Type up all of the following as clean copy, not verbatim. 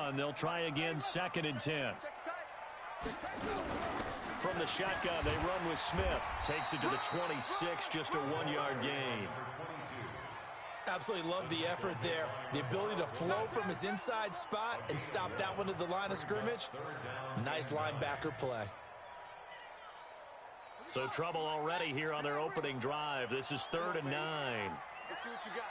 1. They'll try again 2nd and 10. From the shotgun, they run with Smith. Takes it to the 26, just a 1-yard gain. Absolutely love the effort there. The ability to flow from his inside spot and stop that one at the line of scrimmage. Nice linebacker play. So trouble already here on their opening drive. This is 3rd and 9. Let's see what you got.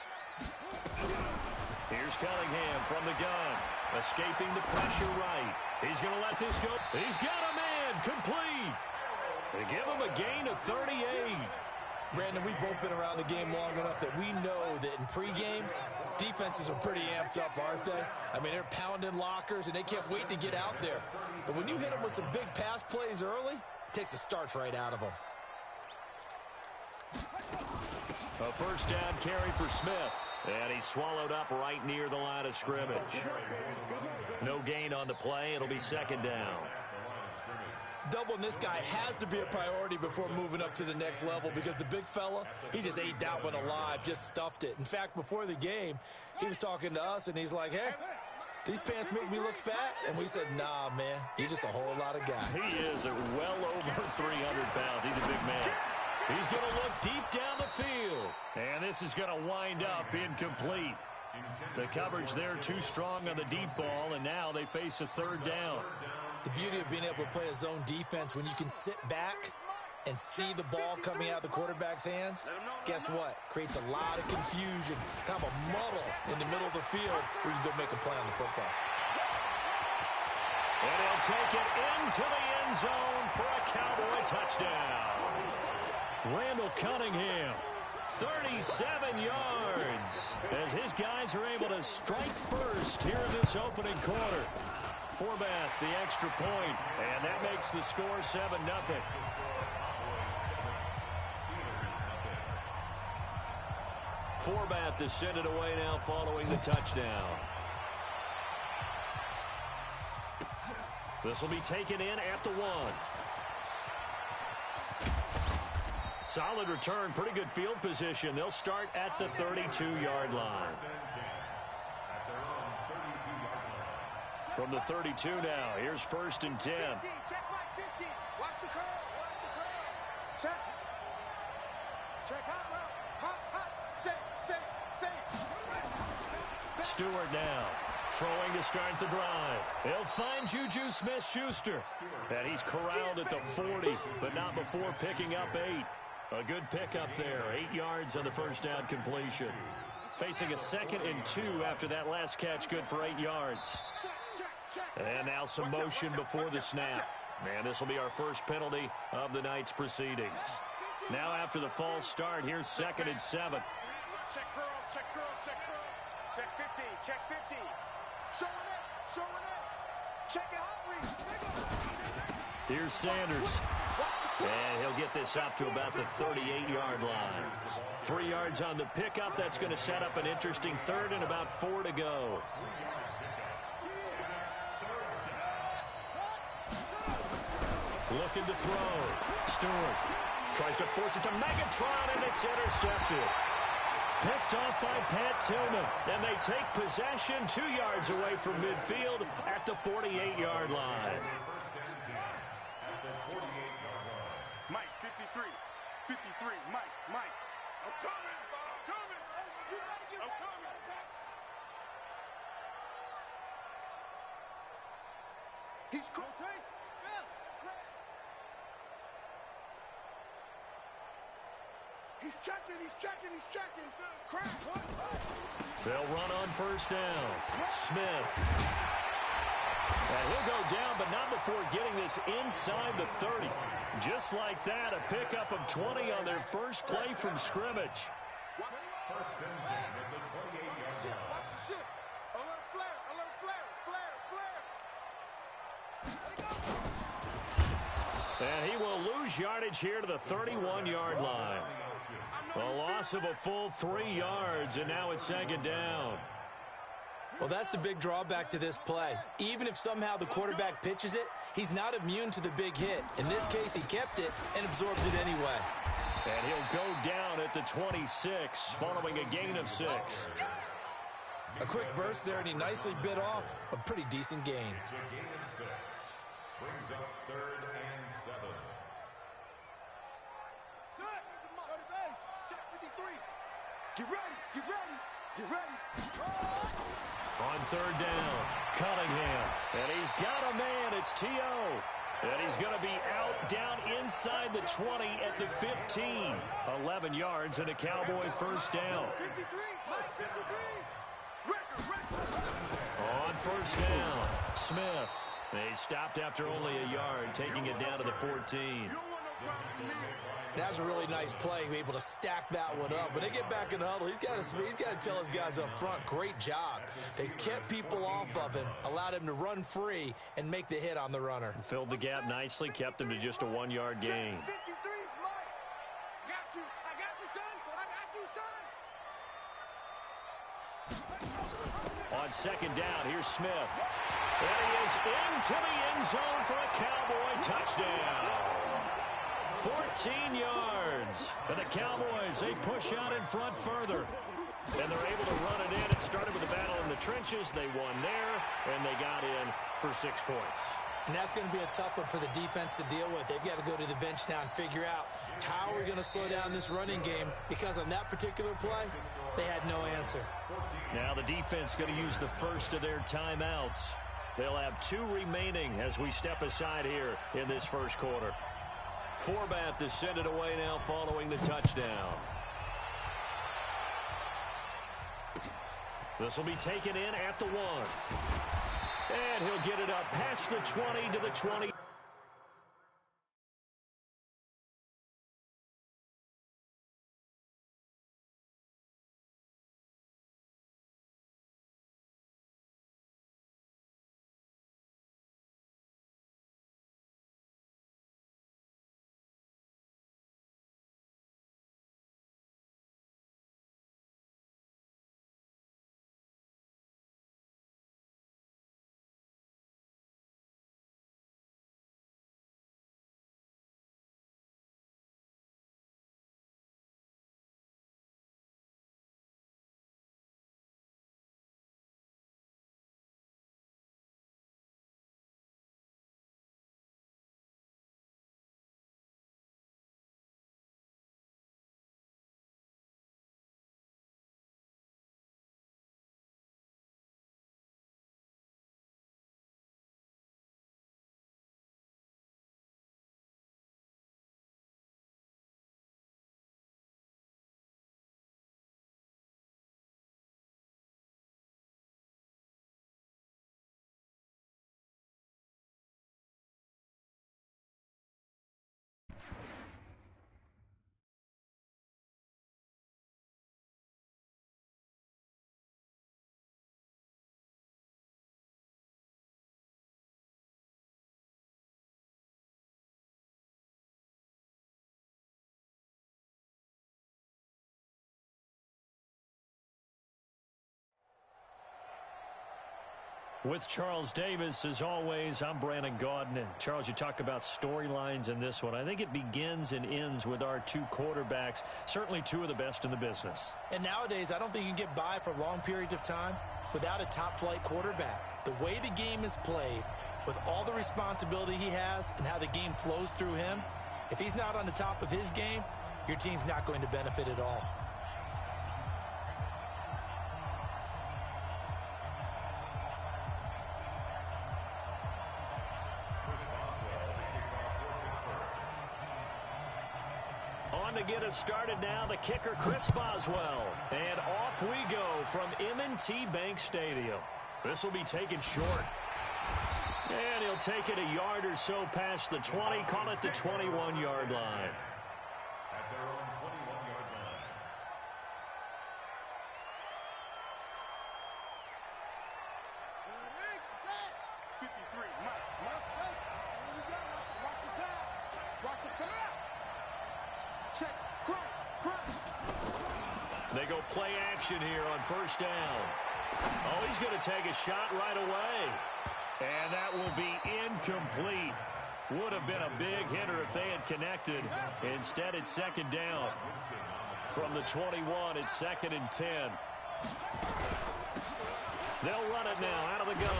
Here's Cunningham from the gun. Escaping the pressure right. He's going to let this go. He's got a man. Complete. They give him a gain of 38. Brandon, we've both been around the game long enough that we know that in pregame, defenses are pretty amped up, aren't they? I mean, they're pounding lockers, and they can't wait to get out there. But when you hit them with some big pass plays early, it takes the starch right out of them. A first down carry for Smith. And he's swallowed up right near the line of scrimmage. No gain on the play. It'll be 2nd down. Doubling this guy has to be a priority before moving up to the next level because the big fella, he just ate that one alive, just stuffed it. In fact, before the game, he was talking to us, and he's like, hey, these pants make me look fat. And we said, nah, man, you're just a whole lot of guy. He is well over 300 pounds. He's a big man. He's going to look deep down the field. And this is going to wind up incomplete. The coverage there too strong on the deep ball, and now they face a 3rd down. The beauty of being able to play a zone defense when you can sit back and see the ball coming out of the quarterback's hands, guess what? Creates a lot of confusion, kind of a muddle in the middle of the field where you can go make a play on the football. And he'll take it into the end zone for a Cowboy touchdown. Randall Cunningham, 37 yards, as his guys are able to strike first here in this opening quarter. Forbath, the extra point, and that makes the score 7-0. Forbath to send it away now following the touchdown. This will be taken in at the 1. Solid return, pretty good field position. They'll start at the 32-yard line. From the 32 now, here's 1st and 10. Check my 50. Watch the curl. Watch the curl. Check. Check hot route. Hot. Say. Stewart now, throwing to start the drive. He'll find Juju Smith-Schuster. And he's corralled at the 40, but not before picking up 8. A good pickup there, 8 yards on the first down completion. Facing a 2nd and 2 after that last catch, good for 8 yards. And now some motion before the snap. And this will be our first penalty of the night's proceedings. Now after the false start, here's 2nd and 7. Check curls. Check 50. Check 50. Showing it. Check it hot read. Here's Sanders. And he'll get this up to about the 38-yard line. 3 yards on the pickup. That's going to set up an interesting 3rd and about 4 to go. Looking to throw. Stewart tries to force it to Megatron, and it's intercepted. Picked off by Pat Tillman. And they take possession 2 yards away from midfield at the 48-yard line. Mike, 53. Mike. I'm coming. He's cool. He's checking. Crack. They'll run on first down. Smith. And he'll go down, but not before getting this inside the 30. Just like that, a pickup of 20 on their first play from scrimmage. First and 10 at the 28-yard line. Watch the ship. Alert flare. And he will lose yardage here to the 31-yard line. A loss of a full 3 yards, and now it's 2nd down. Well, that's the big drawback to this play. Even if somehow the quarterback pitches it, he's not immune to the big hit. In this case, he kept it and absorbed it anyway. And he'll go down at the 26, following a gain of 6. A quick burst there, and he nicely bit off a pretty decent gain. It's a gain of 6. Brings up 3rd and 7. Set. Go to base. Check 53. Get ready. Get ready. Get ready. On 3rd down, Cunningham. And he's got a man. It's T.O. And he's going to be out down inside the 20 at the 15. 11 yards and a Cowboy first down. 53. 53. On 1st down, Smith. He stopped after only a yard, taking it down to the 14. That was a really nice play, able to stack that one up. When they get back in the huddle, he's got to tell his guys up front, great job. They kept people off of him, allowed him to run free and make the hit on the runner. Filled the gap nicely, kept him to just a 1-yard gain. 53 is Mike. Got you. I got you, son. I got you, son. On 2nd down, here's Smith. And he is into the end zone for a Cowboy touchdown. 14 yards. And the Cowboys, they push out in front further. And they're able to run it in. It started with a battle in the trenches. They won there, and they got in for 6 points. And that's going to be a tough one for the defense to deal with. They've got to go to the bench now and figure out how we're going to slow down this running game, because on that particular play, they had no answer. Now the defense going to use the first of their timeouts. They'll have 2 remaining as we step aside here in this first quarter. Forbath to send it away now following the touchdown. This will be taken in at the 1. And he'll get it up past the 20 to the 20. With Charles Davis, as always, I'm Brandon Gaudin. Charles, you talk about storylines in this one. I think it begins and ends with our 2 quarterbacks, certainly 2 of the best in the business. And nowadays, I don't think you can get by for long periods of time without a top-flight quarterback. The way the game is played, with all the responsibility he has and how the game flows through him, if he's not on the top of his game, your team's not going to benefit at all. On to get us started now, the kicker, Chris Boswell. And off we go from M&T Bank Stadium. This will be taken short. And he'll take it a yard or so past the 20, call it the 21-yard line. At their own 21-yard line. They go play action here on 1st down. Oh, he's going to take a shot right away. And that will be incomplete. Would have been a big hitter if they had connected. Instead, it's 2nd down. From the 21, it's 2nd and 10. They'll run it now out of the gun.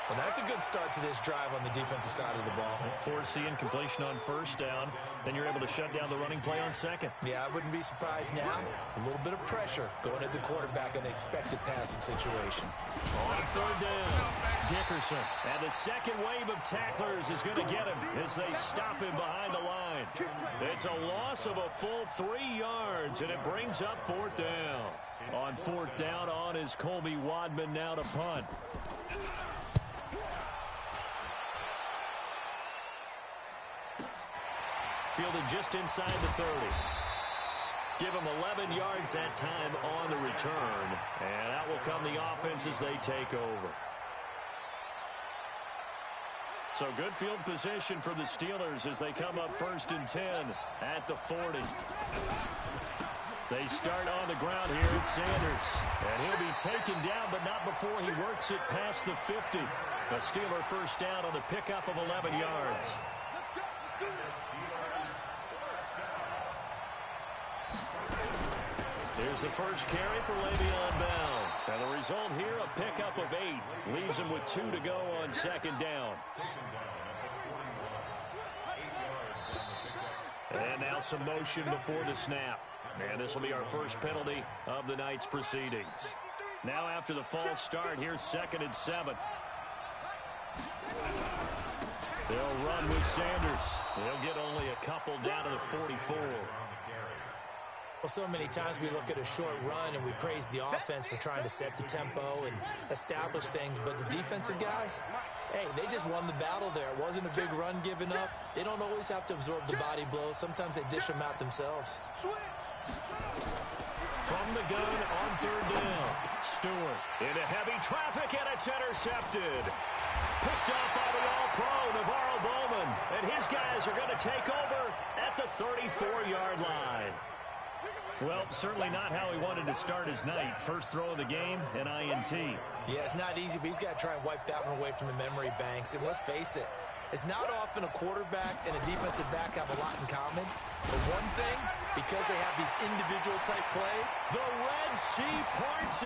Well, that's a good start to this drive on the defensive side of the ball. Force the incompletion on first down. Then you're able to shut down the running play on second. Yeah, I wouldn't be surprised now. A little bit of pressure going at the quarterback in an expected passing situation. On third down, Dickerson. And the second wave of tacklers is going to get him as they stop him behind the line. It's a loss of a full 3 yards, and it brings up fourth down. On fourth down, on is Colby Wadman now to punt. Fielded just inside the 30. Give them 11 yards that time on the return. And out will come the offense as they take over. So good field position for the Steelers as they come up 1st and 10 at the 40. They start on the ground here at Sanders. And he'll be taken down, but not before he works it past the 50. A Steeler first down on the pickup of 11 yards. Here's the first carry for Le'Veon Bell. And the result here, a pickup of 8. Leaves him with 2 to go on second down. And now some motion before the snap. And this will be our first penalty of the night's proceedings. Now after the false start, here's 2nd and 7. They'll run with Sanders. They'll get only a couple down to the 44. Well, so many times we look at a short run and we praise the offense for trying to set the tempo and establish things, but the defensive guys, hey, they just won the battle there. It wasn't a big run given up. They don't always have to absorb the body blows. Sometimes they dish them out themselves. From the gun on third down, Stewart into heavy traffic, and it's intercepted. Picked up by the All-Pro, Navarro Bowman, and his guys are going to take over at the 34-yard line. Well, certainly not how he wanted to start his night. First throw of the game, an INT. Yeah, it's not easy, but he's got to try and wipe that one away from the memory banks. And let's face it, it's not often a quarterback and a defensive back have a lot in common. But one thing, because they have these individual type play, the Red Sea parts.